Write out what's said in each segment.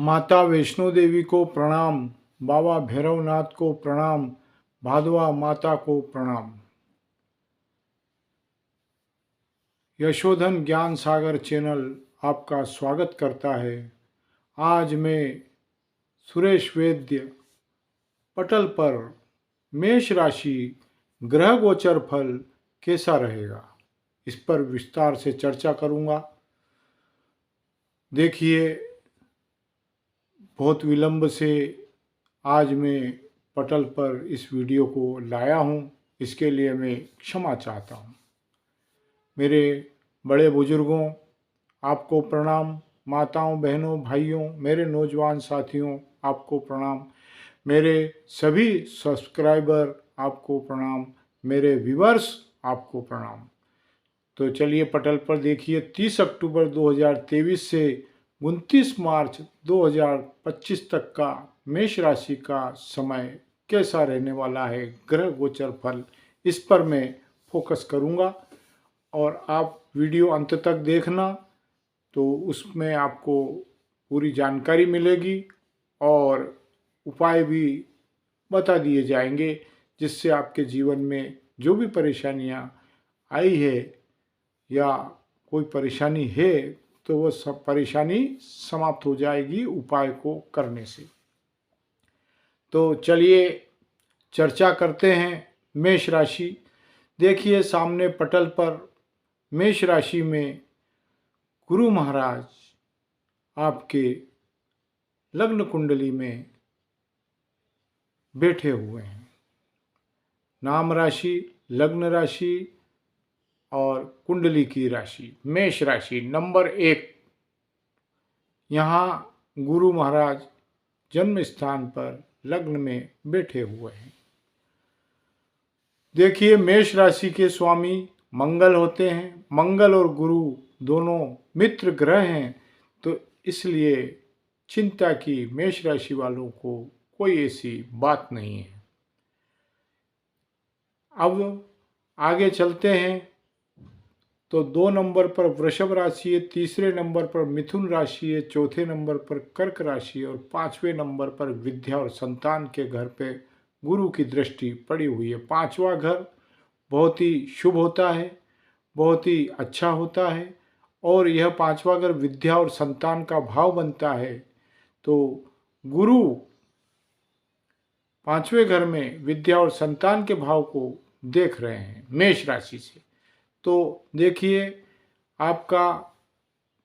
माता वैष्णो देवी को प्रणाम, बाबा भैरवनाथ को प्रणाम, भादवा माता को प्रणाम। यशोधन ज्ञान सागर चैनल आपका स्वागत करता है। आज मैं सुरेश वैद्य पटल पर मेष राशि ग्रह गोचर फल कैसा रहेगा, इस पर विस्तार से चर्चा करूंगा। देखिए, बहुत विलंब से आज मैं पटल पर इस वीडियो को लाया हूं, इसके लिए मैं क्षमा चाहता हूं। मेरे बड़े बुजुर्गों, आपको प्रणाम। माताओं, बहनों, भाइयों, मेरे नौजवान साथियों, आपको प्रणाम। मेरे सभी सब्सक्राइबर, आपको प्रणाम। मेरे व्यूअर्स, आपको प्रणाम। तो चलिए पटल पर देखिए, 30 अक्टूबर 2023 से 29 मार्च 2025 तक का मेष राशि का समय कैसा रहने वाला है, ग्रह गोचर फल, इस पर मैं फोकस करूंगा और आप वीडियो अंत तक देखना, तो उसमें आपको पूरी जानकारी मिलेगी और उपाय भी बता दिए जाएंगे, जिससे आपके जीवन में जो भी परेशानियां आई है या कोई परेशानी है तो वो सब परेशानी समाप्त हो जाएगी उपाय को करने से। तो चलिए चर्चा करते हैं मेष राशि। देखिए सामने पटल पर मेष राशि में गुरु महाराज आपके लग्न कुंडली में बैठे हुए हैं। नाम राशि, लग्न राशि और कुंडली की राशि मेष राशि नंबर 1। यहाँ गुरु महाराज जन्म स्थान पर लग्न में बैठे हुए हैं। देखिए, मेष राशि के स्वामी मंगल होते हैं। मंगल और गुरु दोनों मित्र ग्रह हैं, तो इसलिए चिंता की मेष राशि वालों को कोई ऐसी बात नहीं है। अब आगे चलते हैं तो 2 नंबर पर वृषभ राशि है, तीसरे नंबर पर मिथुन राशि है, चौथे नंबर पर कर्क राशि है और 5वें नंबर पर विद्या और संतान के घर पे गुरु की दृष्टि पड़ी हुई है। 5वां घर बहुत ही शुभ होता है, बहुत ही अच्छा होता है और यह 5वां घर विद्या और संतान का भाव बनता है। तो गुरु 5वें घर में विद्या और संतान के भाव को देख रहे हैं मेष राशि से। तो देखिए, आपका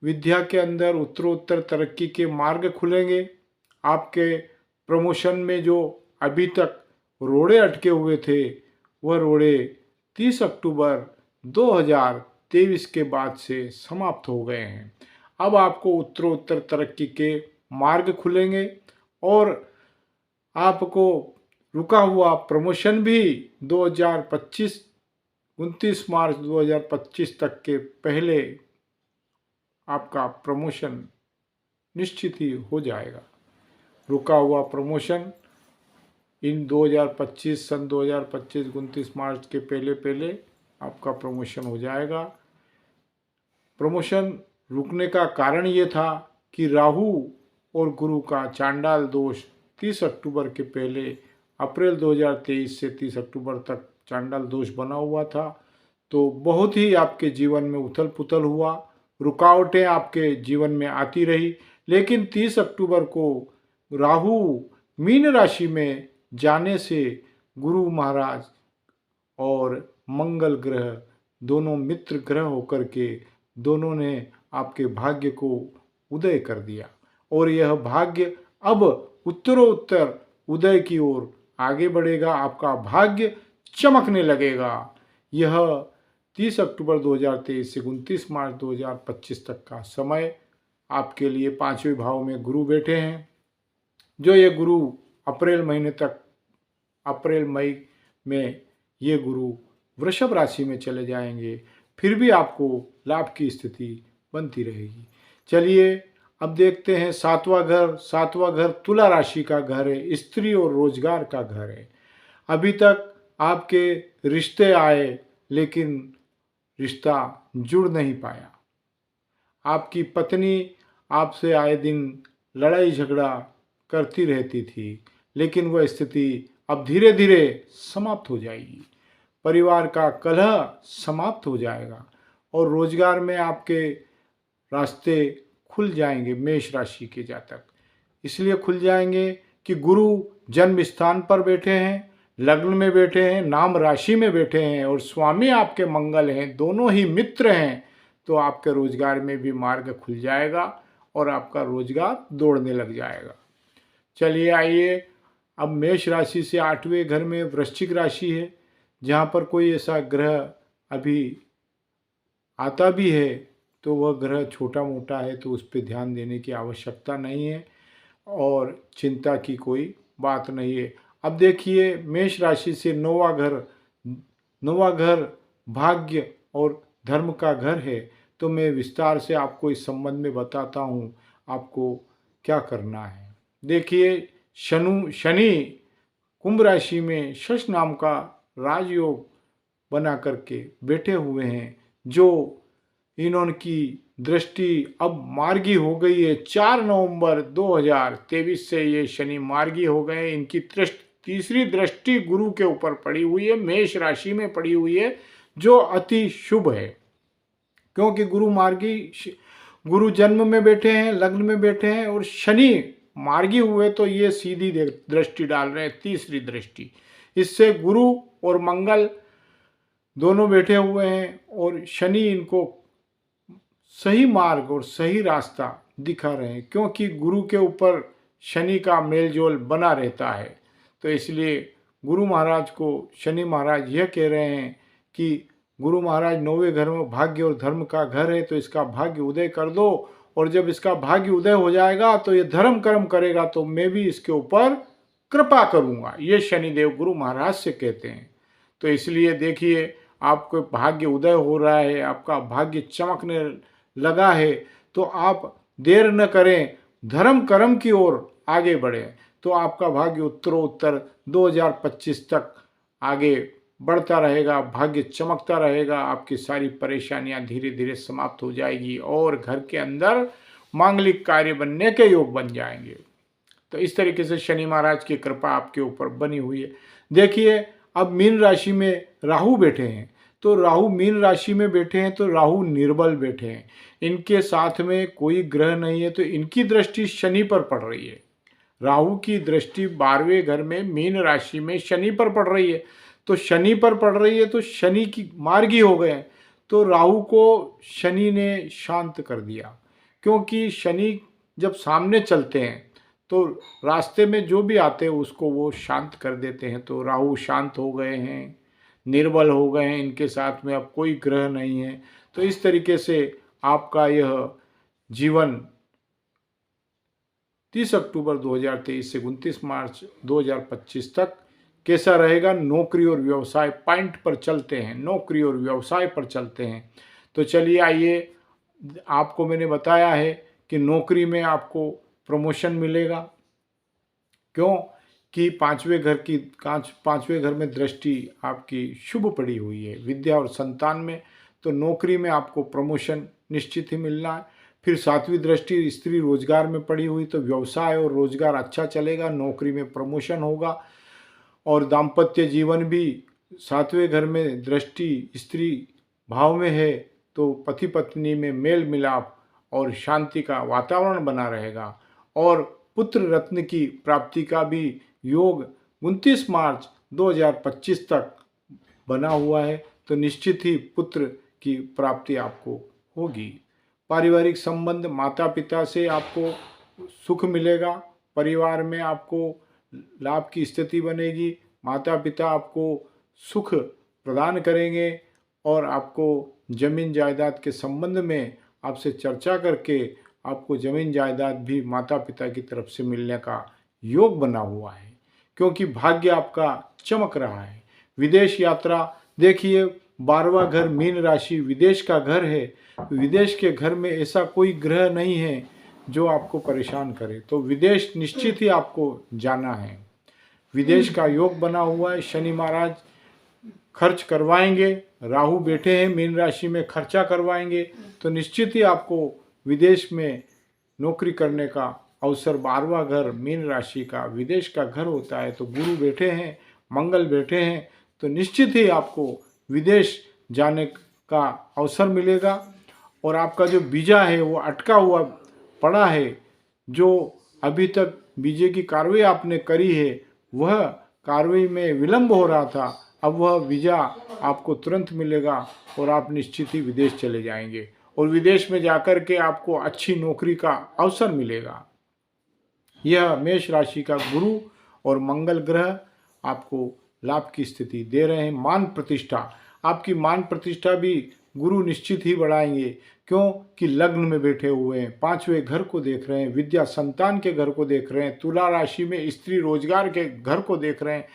विद्या के अंदर उत्तरोत्तर तरक्की के मार्ग खुलेंगे। आपके प्रमोशन में जो अभी तक रोड़े अटके हुए थे, वह रोड़े 30 अक्टूबर 2023 के बाद से समाप्त हो गए हैं। अब आपको उत्तरोत्तर तरक्की के मार्ग खुलेंगे और आपको रुका हुआ प्रमोशन भी 2025 29 मार्च 2025 तक के पहले आपका प्रमोशन निश्चित ही हो जाएगा। रुका हुआ प्रमोशन इन 2025 सन 2025 29 मार्च के पहले पहले आपका प्रमोशन हो जाएगा। प्रमोशन रुकने का कारण ये था कि राहु और गुरु का चांडाल दोष 30 अक्टूबर के पहले अप्रैल 2023 से 30 अक्टूबर तक चांडाल दोष बना हुआ था। तो बहुत ही आपके जीवन में उथल पुथल हुआ, रुकावटें आपके जीवन में आती रही। लेकिन 30 अक्टूबर को राहु मीन राशि में जाने से गुरु महाराज और मंगल ग्रह दोनों मित्र ग्रह होकर के दोनों ने आपके भाग्य को उदय कर दिया और यह भाग्य अब उत्तरोत्तर उदय की ओर आगे बढ़ेगा। आपका भाग्य चमकने लगेगा। यह 30 अक्टूबर 2023 से 29 मार्च 2025 तक का समय आपके लिए 5वें भाव में गुरु बैठे हैं। जो ये गुरु अप्रैल महीने तक, अप्रैल मई में ये गुरु वृषभ राशि में चले जाएंगे, फिर भी आपको लाभ की स्थिति बनती रहेगी। चलिए अब देखते हैं 7वां घर। 7वां घर तुला राशि का घर है, स्त्री और रोजगार का घर है। अभी तक आपके रिश्ते आए लेकिन रिश्ता जुड़ नहीं पाया। आपकी पत्नी आपसे आए दिन लड़ाई झगड़ा करती रहती थी, लेकिन वह स्थिति अब धीरे धीरे समाप्त हो जाएगी। परिवार का कलह समाप्त हो जाएगा और रोजगार में आपके रास्ते खुल जाएंगे। मेष राशि के जातक इसलिए खुल जाएंगे कि गुरु जन्म स्थान पर बैठे हैं, लग्न में बैठे हैं, नाम राशि में बैठे हैं और स्वामी आपके मंगल हैं, दोनों ही मित्र हैं। तो आपके रोजगार में भी मार्ग खुल जाएगा और आपका रोजगार दौड़ने लग जाएगा। चलिए आइए, अब मेष राशि से 8वें घर में वृश्चिक राशि है, जहाँ पर कोई ऐसा ग्रह अभी आता भी है तो वह ग्रह छोटा मोटा है, तो उस पर ध्यान देने की आवश्यकता नहीं है और चिंता की कोई बात नहीं है। अब देखिए, मेष राशि से नौवां घर भाग्य और धर्म का घर है। तो मैं विस्तार से आपको इस संबंध में बताता हूँ आपको क्या करना है। देखिए, शनि कुंभ राशि में शश नाम का राजयोग बना करके बैठे हुए हैं, जो इन्होंने की दृष्टि अब मार्गी हो गई है। 4 नवंबर 2023 से ये शनि मार्गी हो गए। इनकी तीसरी दृष्टि गुरु के ऊपर पड़ी हुई है, मेष राशि में पड़ी हुई है, जो अति शुभ है, क्योंकि गुरु जन्म में बैठे हैं, लग्न में बैठे हैं और शनि मार्गी हुए, तो ये सीधी दृष्टि डाल रहे हैं, तीसरी दृष्टि। इससे गुरु और मंगल दोनों बैठे हुए हैं और शनि इनको सही मार्ग और सही रास्ता दिखा रहे हैं, क्योंकि गुरु के ऊपर शनि का मेलजोल बना रहता है। तो इसलिए गुरु महाराज को शनि महाराज यह कह रहे हैं कि गुरु महाराज 9वें घर में भाग्य और धर्म का घर है, तो इसका भाग्य उदय कर दो, और जब इसका भाग्य उदय हो जाएगा तो ये धर्म कर्म करेगा तो मैं भी इसके ऊपर कृपा करूँगा। ये शनिदेव गुरु महाराज से कहते हैं। तो इसलिए देखिए, आपको भाग्य उदय हो रहा है, आपका भाग्य चमकने लगा है, तो आप देर न करें, धर्म कर्म की ओर आगे बढ़ें, तो आपका भाग्य उत्तरोत्तर 2025 तक आगे बढ़ता रहेगा, भाग्य चमकता रहेगा, आपकी सारी परेशानियां धीरे धीरे समाप्त हो जाएगी और घर के अंदर मांगलिक कार्य बनने के योग बन जाएंगे। तो इस तरीके से शनि महाराज की कृपा आपके ऊपर बनी हुई है। देखिए, अब मीन राशि में राहु बैठे हैं, तो राहु मीन राशि में बैठे हैं, तो राहु निर्बल बैठे हैं, इनके साथ में कोई ग्रह नहीं है, तो इनकी दृष्टि शनि पर पड़ रही है। राहु की दृष्टि 12वें घर में मीन राशि में शनि पर पड़ रही है, तो शनि पर पड़ रही है, तो शनि की मार्गी हो गए। तो राहु को शनि ने शांत कर दिया, क्योंकि शनि जब सामने चलते हैं तो रास्ते में जो भी आते हैं उसको वो शांत कर देते हैं। तो राहु शांत हो गए हैं, निर्बल हो गए हैं, इनके साथ में अब कोई ग्रह नहीं है। तो इस तरीके से आपका यह जीवन 30 अक्टूबर 2023 से 29 मार्च 2025 तक कैसा रहेगा। नौकरी और व्यवसाय पॉइंट पर चलते हैं, नौकरी और व्यवसाय पर चलते हैं। तो चलिए आइए, आपको मैंने बताया है कि नौकरी में आपको प्रमोशन मिलेगा, क्यों कि 5वें घर में दृष्टि आपकी शुभ पड़ी हुई है विद्या और संतान में, तो नौकरी में आपको प्रमोशन निश्चित ही मिलना है। फिर 7वीं दृष्टि स्त्री रोजगार में पड़ी हुई, तो व्यवसाय और रोजगार अच्छा चलेगा, नौकरी में प्रमोशन होगा। और दाम्पत्य जीवन भी 7वें घर में दृष्टि स्त्री भाव में है, तो पति पत्नी में मेल मिलाप और शांति का वातावरण बना रहेगा। और पुत्र रत्न की प्राप्ति का भी योग 29 मार्च 2025 तक बना हुआ है, तो निश्चित ही पुत्र की प्राप्ति आपको होगी। पारिवारिक संबंध, माता पिता से आपको सुख मिलेगा, परिवार में आपको लाभ की स्थिति बनेगी, माता पिता आपको सुख प्रदान करेंगे और आपको जमीन जायदाद के संबंध में आपसे चर्चा करके आपको जमीन जायदाद भी माता पिता की तरफ से मिलने का योग बना हुआ है, क्योंकि भाग्य आपका चमक रहा है। विदेश यात्रा, देखिए 12वां घर मीन राशि विदेश का घर है, विदेश के घर में ऐसा कोई ग्रह नहीं है जो आपको परेशान करे, तो विदेश निश्चित ही आपको जाना है। विदेश का योग बना हुआ है, शनि महाराज खर्च करवाएंगे, राहु बैठे हैं मीन राशि में, खर्चा करवाएंगे, तो निश्चित ही आपको विदेश में नौकरी करने का अवसर 12वां घर मीन राशि का विदेश का घर होता है, तो गुरु बैठे हैं, मंगल बैठे हैं, तो निश्चित ही आपको विदेश जाने का अवसर मिलेगा। और आपका जो वीज़ा है वो अटका हुआ पड़ा है, जो अभी तक वीज़े की कार्रवाई आपने करी है वह कार्रवाई में विलंब हो रहा था, अब वह वीज़ा आपको तुरंत मिलेगा और आप निश्चित ही विदेश चले जाएंगे और विदेश में जाकर के आपको अच्छी नौकरी का अवसर मिलेगा। यह मेष राशि का गुरु और मंगल ग्रह आपको लाभ की स्थिति दे रहे हैं। मान प्रतिष्ठा, आपकी मान प्रतिष्ठा भी गुरु निश्चित ही बढ़ाएंगे, क्योंकि लग्न में बैठे हुए हैं, 5वें घर को देख रहे हैं, विद्या संतान के घर को देख रहे हैं, तुला राशि में स्त्री रोजगार के घर को देख रहे हैं,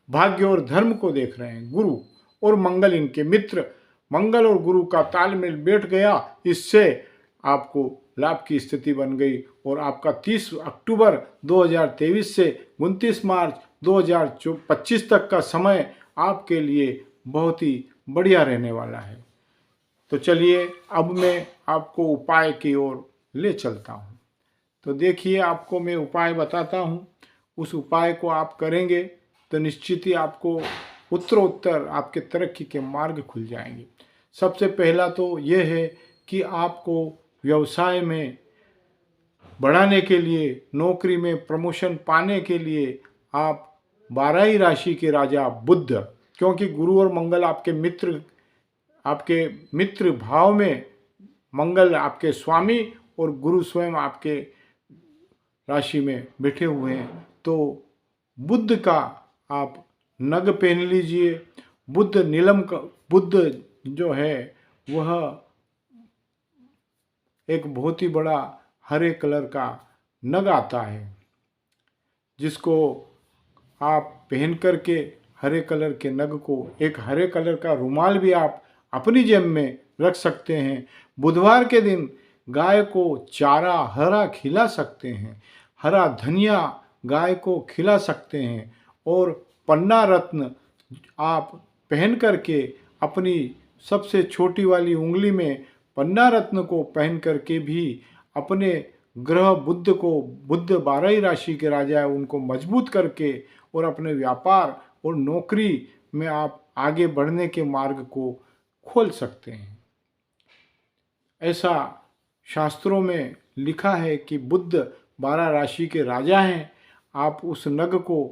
भाग्य और धर्म को देख रहे हैं। गुरु और मंगल इनके मित्र, मंगल और गुरु का तालमेल बैठ गया, इससे आपको लाभ की स्थिति बन गई और आपका 30 अक्टूबर 2023 से 29 मार्च 2025 तक का समय आपके लिए बहुत ही बढ़िया रहने वाला है। तो चलिए अब मैं आपको उपाय की ओर ले चलता हूँ। तो देखिए, आपको मैं उपाय बताता हूँ, उस उपाय को आप करेंगे तो निश्चित ही आपको उत्तरोत्तर आपके तरक्की के मार्ग खुल जाएंगे। सबसे पहला तो ये है कि आपको व्यवसाय में बढ़ाने के लिए, नौकरी में प्रमोशन पाने के लिए आप 12ही राशि के राजा बुध, क्योंकि गुरु और मंगल आपके मित्र भाव में, मंगल आपके स्वामी और गुरु स्वयं आपके राशि में बैठे हुए हैं, तो बुध का आप नग पहन लीजिए। बुध नीलम का, बुध जो है वह एक बहुत ही बड़ा हरे कलर का नग आता है, जिसको आप पहन करके हरे कलर के नग को, एक हरे कलर का रुमाल भी आप अपनी जेब में रख सकते हैं। बुधवार के दिन गाय को चारा हरा खिला सकते हैं, हरा धनिया गाय को खिला सकते हैं और पन्ना रत्न आप पहन करके अपनी सबसे छोटी वाली उंगली में पन्ना रत्न को पहन करके भी अपने ग्रह बुध को, बुध 12ही राशि के राजा है, उनको मजबूत करके और अपने व्यापार और नौकरी में आप आगे बढ़ने के मार्ग को खोल सकते हैं। ऐसा शास्त्रों में लिखा है कि बुध 12 राशि के राजा हैं, आप उस नग को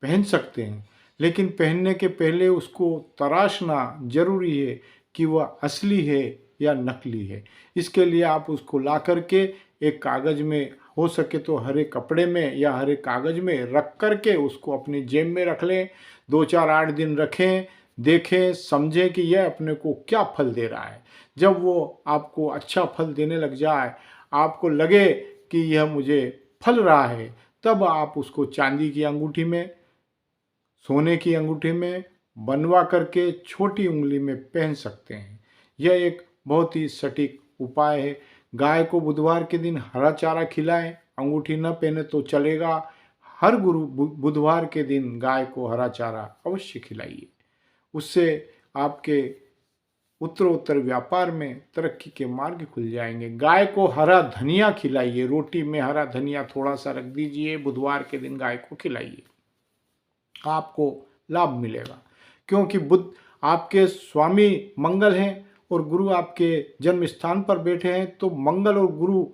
पहन सकते हैं, लेकिन पहनने के पहले उसको तराशना जरूरी है कि वह असली है या नकली है। इसके लिए आप उसको ला करके एक कागज़ में, हो सके तो हरे कपड़े में या हरे कागज़ में रख करके उसको अपनी जेब में रख लें। 2-4-8 दिन रखें, देखें, समझें कि यह अपने को क्या फल दे रहा है। जब वो आपको अच्छा फल देने लग जाए, आपको लगे कि यह मुझे फल रहा है, तब आप उसको चांदी की अंगूठी में, सोने की अंगूठी में बनवा करके छोटी उंगली में पहन सकते हैं। यह एक बहुत ही सटीक उपाय है। गाय को बुधवार के दिन हरा चारा खिलाएं, अंगूठी न पहने तो चलेगा। हर बुधवार के दिन गाय को हरा चारा अवश्य खिलाइए, उससे आपके उत्तरोत्तर व्यापार में तरक्की के मार्ग खुल जाएंगे। गाय को हरा धनिया खिलाइए, रोटी में हरा धनिया थोड़ा सा रख दीजिए, बुधवार के दिन गाय को खिलाइए, आपको लाभ मिलेगा। क्योंकि बुध आपके स्वामी मंगल हैं और गुरु आपके जन्म स्थान पर बैठे हैं, तो मंगल और गुरु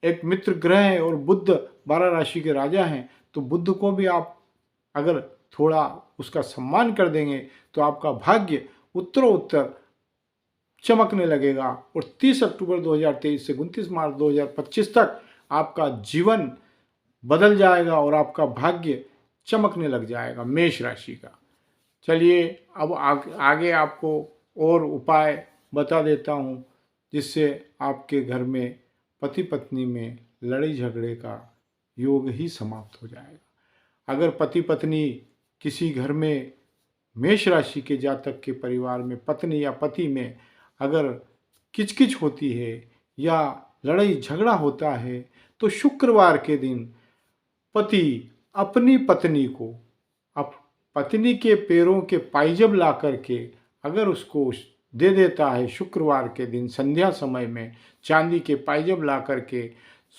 एक मित्र ग्रह हैं और बुध 12 राशि के राजा हैं, तो बुध को भी आप अगर थोड़ा उसका सम्मान कर देंगे तो आपका भाग्य उत्तरोत्तर चमकने लगेगा और 30 अक्टूबर 2023 से 29 मार्च 2025 तक आपका जीवन बदल जाएगा और आपका भाग्य चमकने लग जाएगा मेष राशि का। चलिए अब आगे आपको और उपाय बता देता हूँ, जिससे आपके घर में पति पत्नी में लड़ाई झगड़े का योग ही समाप्त हो जाएगा। अगर पति पत्नी किसी घर में, मेष राशि के जातक के परिवार में पत्नी या पति में अगर किचकिच होती है या लड़ाई झगड़ा होता है, तो शुक्रवार के दिन पति अपनी पत्नी को पत्नी के पैरों के पायजब ला करके अगर उसको दे देता है, शुक्रवार के दिन संध्या समय में चांदी के पायजब ला करके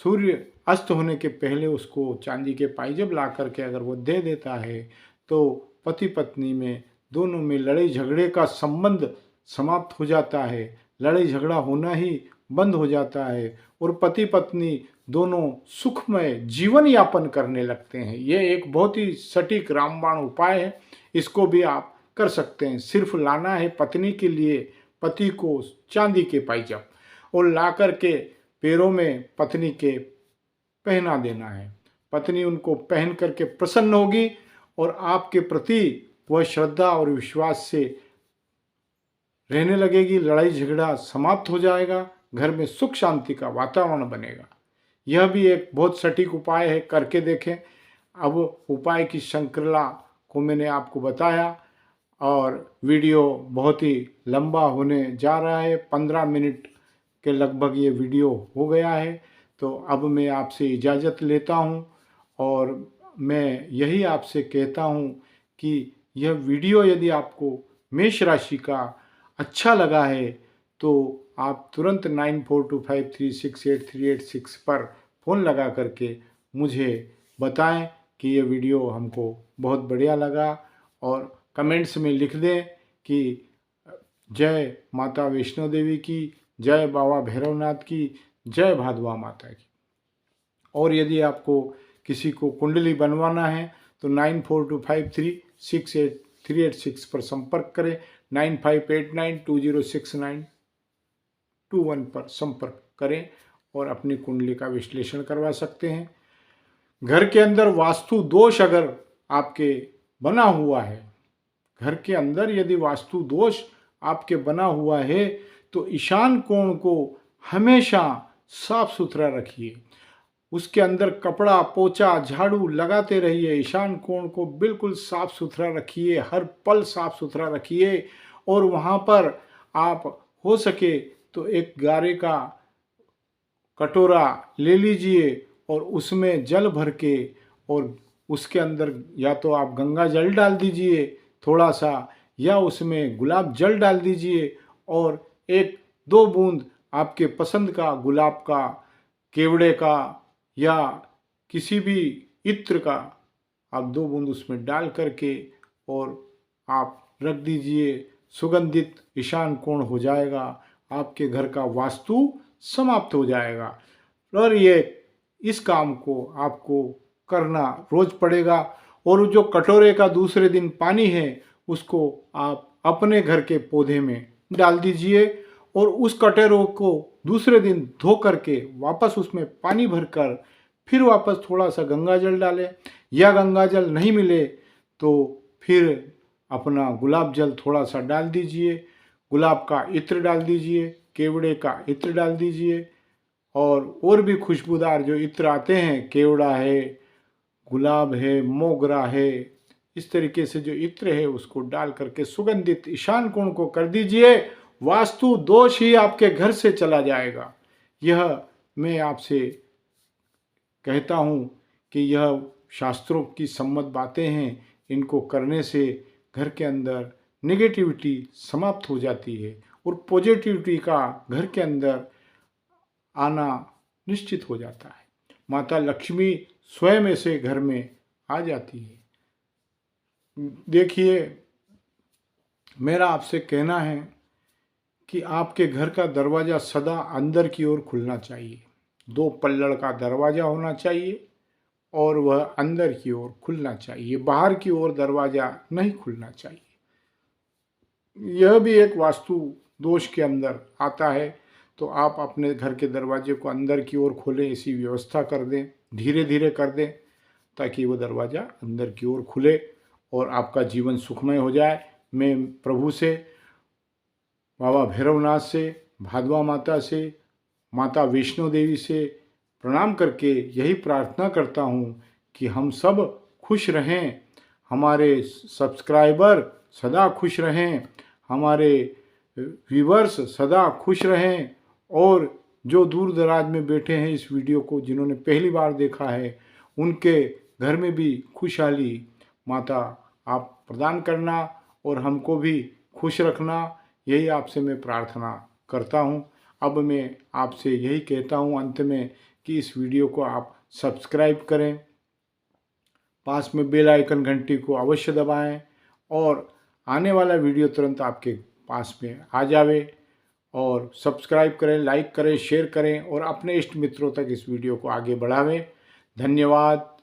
सूर्य अस्त होने के पहले उसको चांदी के पाइजब ला करके अगर वो दे देता है तो पति पत्नी में दोनों में लड़ाई झगड़े का संबंध समाप्त हो जाता है, लड़ाई झगड़ा होना ही बंद हो जाता है और पति पत्नी दोनों सुखमय जीवन यापन करने लगते हैं। यह एक बहुत ही सटीक रामबाण उपाय है, इसको भी आप कर सकते हैं। सिर्फ लाना है पत्नी के लिए पति को चांदी के पाइजब और ला कर के पैरों में पत्नी के पहना देना है। पत्नी उनको पहन करके प्रसन्न होगी और आपके प्रति वह श्रद्धा और विश्वास से रहने लगेगी, लड़ाई झगड़ा समाप्त हो जाएगा, घर में सुख शांति का वातावरण बनेगा। यह भी एक बहुत सटीक उपाय है, करके देखें। अब उपाय की श्रृंखला को मैंने आपको बताया और वीडियो बहुत ही लंबा होने जा रहा है, 15 मिनट के लगभग ये वीडियो हो गया है। तो अब मैं आपसे इजाज़त लेता हूँ और मैं यही आपसे कहता हूँ कि यह वीडियो यदि आपको मेष राशि का अच्छा लगा है तो आप तुरंत 9425368386 पर फ़ोन लगा करके मुझे बताएं कि ये वीडियो हमको बहुत बढ़िया लगा और कमेंट्स में लिख दें कि जय माता वैष्णो देवी की, जय बाबा भैरवनाथ की, जय भादवा माता की। और यदि आपको किसी को कुंडली बनवाना है तो 9425368386 पर संपर्क करें, 9589206921 पर संपर्क करें और अपनी कुंडली का विश्लेषण करवा सकते हैं। घर के अंदर वास्तु दोष अगर आपके बना हुआ है, घर के अंदर यदि वास्तु दोष आपके बना हुआ है तो ईशान कोण को हमेशा साफ सुथरा रखिए, उसके अंदर कपड़ा पोछा झाड़ू लगाते रहिए, ईशान कोण को बिल्कुल साफ सुथरा रखिए, हर पल साफ सुथरा रखिए। और वहाँ पर आप हो सके तो एक गारे का कटोरा ले लीजिए और उसमें जल भर के और उसके अंदर या तो आप गंगा जल डाल दीजिए थोड़ा सा, या उसमें गुलाब जल डाल दीजिए और 1-2 बूंद आपके पसंद का गुलाब का, केवड़े का या किसी भी इत्र का आप 2 बूंद उसमें डाल करके और आप रख दीजिए। सुगंधित ईशान कोण हो जाएगा, आपके घर का वास्तु समाप्त हो जाएगा। और ये इस काम को आपको करना रोज पड़ेगा। और जो कटोरे का दूसरे दिन पानी है उसको आप अपने घर के पौधे में डाल दीजिए और उस कटोरे को दूसरे दिन धो करके वापस उसमें पानी भरकर फिर वापस थोड़ा सा गंगा जल डालें, या गंगा जल नहीं मिले तो फिर अपना गुलाब जल थोड़ा सा डाल दीजिए, गुलाब का इत्र डाल दीजिए, केवड़े का इत्र डाल दीजिए और भी खुशबूदार जो इत्र आते हैं, केवड़ा है, गुलाब है, मोगरा है, इस तरीके से जो इत्र है उसको डाल करके सुगंधित ईशान कोण को कर दीजिए। वास्तु दोष ही आपके घर से चला जाएगा। यह मैं आपसे कहता हूँ कि यह शास्त्रों की सम्मत बातें हैं, इनको करने से घर के अंदर नेगेटिविटी समाप्त हो जाती है और पॉजिटिविटी का घर के अंदर आना निश्चित हो जाता है। माता लक्ष्मी स्वयं ऐसे घर में आ जाती है। देखिए, मेरा आपसे कहना है कि आपके घर का दरवाज़ा सदा अंदर की ओर खुलना चाहिए। 2 पल्लड़ का दरवाज़ा होना चाहिए और वह अंदर की ओर खुलना चाहिए, बाहर की ओर दरवाज़ा नहीं खुलना चाहिए। यह भी एक वास्तु दोष के अंदर आता है। तो आप अपने घर के दरवाजे को अंदर की ओर खोलें, ऐसी व्यवस्था कर दें, धीरे धीरे कर दें ताकि वो दरवाज़ा अंदर की ओर खुले और आपका जीवन सुखमय हो जाए। मैं प्रभु से, बाबा भैरवनाथ से, भादवा माता से, माता वैष्णो देवी से प्रणाम करके यही प्रार्थना करता हूँ कि हम सब खुश रहें, हमारे सब्सक्राइबर सदा खुश रहें, हमारे व्यूवर्स सदा खुश रहें और जो दूर दराज में बैठे हैं इस वीडियो को जिन्होंने पहली बार देखा है उनके घर में भी खुशहाली माता आप प्रदान करना और हमको भी खुश रखना, यही आपसे मैं प्रार्थना करता हूँ। अब मैं आपसे यही कहता हूँ अंत में कि इस वीडियो को आप सब्सक्राइब करें, पास में बेल आइकन घंटी को अवश्य दबाएं और आने वाला वीडियो तुरंत आपके पास में आ जावे। और सब्सक्राइब करें, लाइक करें, शेयर करें और अपने इष्ट मित्रों तक इस वीडियो को आगे बढ़ावें। धन्यवाद।